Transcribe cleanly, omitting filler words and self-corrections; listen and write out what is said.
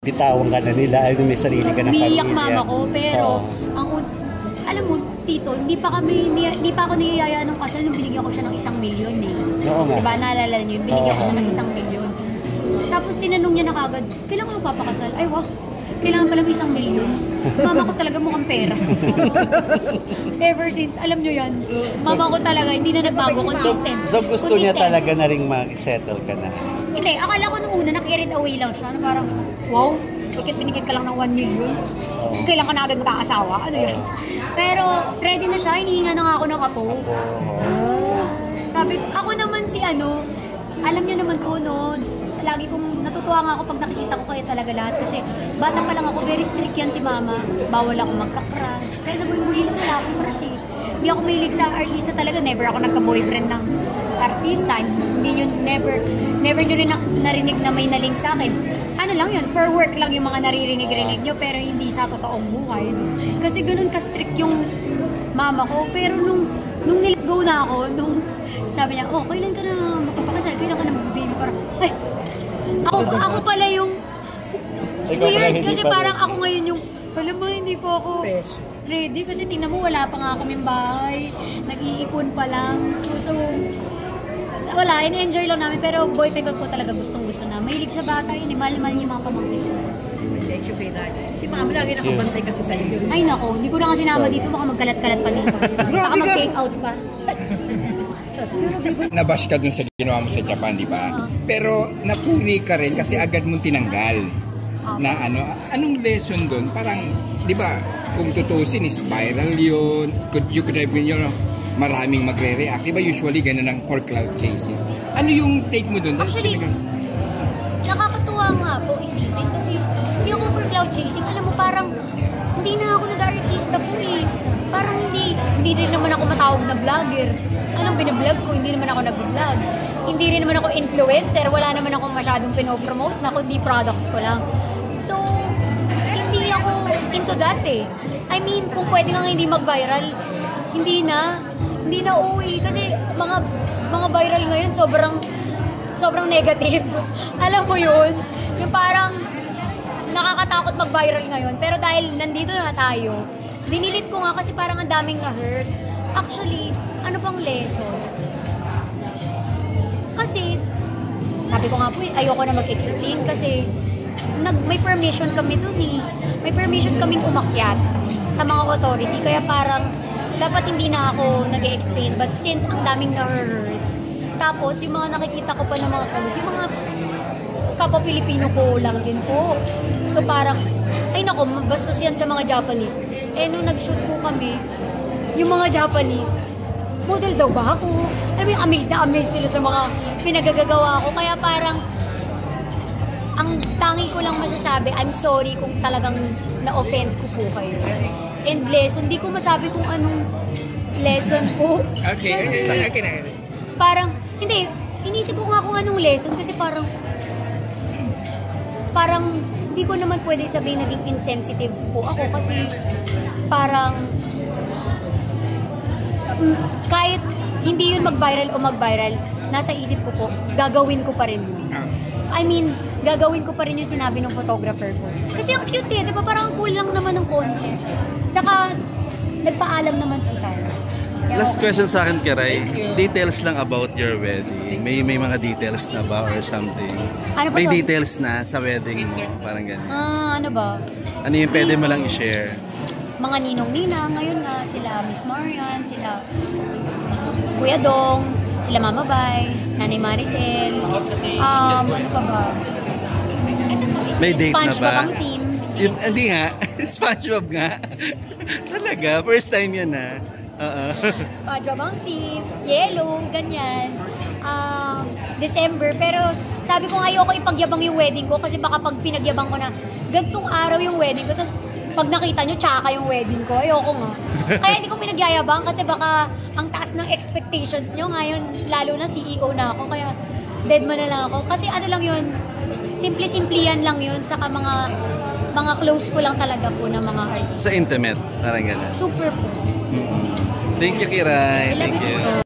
bitawan ka na nila, ay may sarili ka na pamilya. Umiiyak mama ko, pero alam mo, tito, hindi pa ako niyayaya ng kasal nung binigyan ko siya ng 1 milyon eh. Oo nga. Diba, naalala niyo, binigyan ko siya ng 1 milyon. Tapos tinanong niya na kagad, kailangan ko papakasal? Ay, wah, kailangan pala 1 milyon. Mama ko talaga mukhang pera. Ever since, alam niyo yan, mama ko talaga, hindi na nagbago, consistent. So gusto niya talaga na rin mag-settle ka na? Hindi, akala ko nung una, na-carried away lang siya, na parang, wow, bakit binigyan ka lang ng 1 million? Kailangan ka na agad mag-aasawa? Ano yan? Pero, ready na siya, hinihinga na nga ako ng apo. Sabi, ako naman si alam niyo naman po, no, lagi kong natutuwa nga ako pag nakikita ko kayo talaga lahat. Kasi, bata pa lang ako, very strict yan si mama. Bawal ako magka-crush. Kaya sabi, huli lang wala akong crush eh. Hindi ako mahilig sa artista talaga. Never ako nagka-boyfriend ng artista. Hindi yun, never nyo rin narinig na may naling sa akin. Ano lang yun, for work lang yung mga naririnig-rinig nyo, pero hindi sa totoong buhay. Kasi ganun ka-strict yung mama ko. Pero nung nilet go na ako, sabi niya, oh, kailan ka na magpapakasal? Kailan ka na mag-baby? Parang, ay, ako pala yung weird. Kasi parang ako ngayon yung, alam mo, hindi po ako ready. Kasi tingnan mo, wala pa nga kaming bahay. Nag-iipon pa lang. So, wala, in-enjoy lang namin. Pero boyfriend ko po talaga gustong-gusto na. Mahilig sa bata yun, mahal-mahal niya yung mga pamangkin. Thank you, Pinay. Si mama lagi nakabantay kasi sa'yo. Ay nako, hindi ko na kasi sinama dito, baka magkalat-kalat pa dito. Saka mag-take out pa. Nabash ka dun sa ginawa mo sa Japan, di ba? Pero napuri ka rin kasi agad mong tinanggal. Na anong lesson dun? Parang, di ba, kung tutusin is viral yun. You could have been, maraming magre-react. Di ba usually ganun ang for cloud chasing? Ano yung take mo dun? Actually, nakakatuwa nga po isipin kasi hindi ako for cloud chasing. Alam mo, parang hindi na ako nag-artista po eh. Parang hindi rin naman ako matawag na vlogger. Anong binablog ko? Hindi naman ako nag-vlog. Hindi rin naman ako influencer. Wala naman ako masyadong pinopromote na kundi products ko lang. So, hindi ako into that eh. I mean, kung pwede kang hindi mag-viral, hindi na uuwi. Kasi mga viral ngayon, sobrang negative. Alam mo yun? Yung parang nakakatakot mag-viral ngayon. Pero dahil nandito na tayo, dinilit ko nga kasi parang ang daming na-hurt. Actually, ano pang lesson? Kasi, sabi ko nga po, ayoko na mag-explain kasi may permission kami dun eh. May permission kaming umakyat sa mga authority. Kaya parang, dapat hindi na ako nag-explain. But since ang daming na-hurt, tapos yung mga nakikita ko pa ng mga kamot, yung mga kapwa-Pilipino ko lang din po. So parang, ay nako, bastos yan sa mga Japanese. Eh nung nag-shoot po kami, yung mga Japanese, model daw ba ako? Alam mo yung amazed na amazed sila sa mga pinagagagawa ko. Kaya parang, ang tangi ko lang masasabi, I'm sorry kung talagang na-offend ko po kayo. And lesson, hindi ko masabi kung anong lesson po. Okay, okay. Parang, hindi, inisip ko nga kung anong lesson kasi parang hindi ko naman pwede sabihin naging insensitive po ako kasi parang kahit hindi yun mag-viral o mag-viral, nasa isip ko po, gagawin ko pa rin yun. I mean, gagawin ko pa rin yung sinabi ng photographer ko. Kasi ang cute eh, di ba? Parang cool lang naman ng concept. Saka, nagpaalam naman po tayo. Last question sa akin, Kiray. Details lang about your wedding. May mga details na ba or something? Ano may details na sa wedding mo? Parang ganyan. Ano ba? Ano yung pwede mo lang i-share? Mga ninong-ninang, ngayon nga, sila Miss Marian, sila Kuya Dong, sila Mama Vice, Nanay Maricel, ano pa ba? May date na ba? SpongeBob ang team. Hindi nga, SpongeBob nga. Talaga, first time yan ha. SpongeBob ang team, Yellow, ganyan. December, pero sabi ko ayoko ipagyabang yung wedding ko kasi baka pag pinagyabang ko na gantong araw yung wedding ko, tapos pag nakita nyo, tsaka yung wedding ko, ayoko nga. Kaya hindi ko pinagyayabang kasi baka ang taas ng expectations nyo ngayon, lalo na CEO na ako, kaya dead man na lang ako. Kasi ano lang yun, simple-simple yan lang yun, saka mga close ko lang talaga po ng mga artist. Sa intimate, parang gano'n. Super po. Thank you, Kiray. Thank you.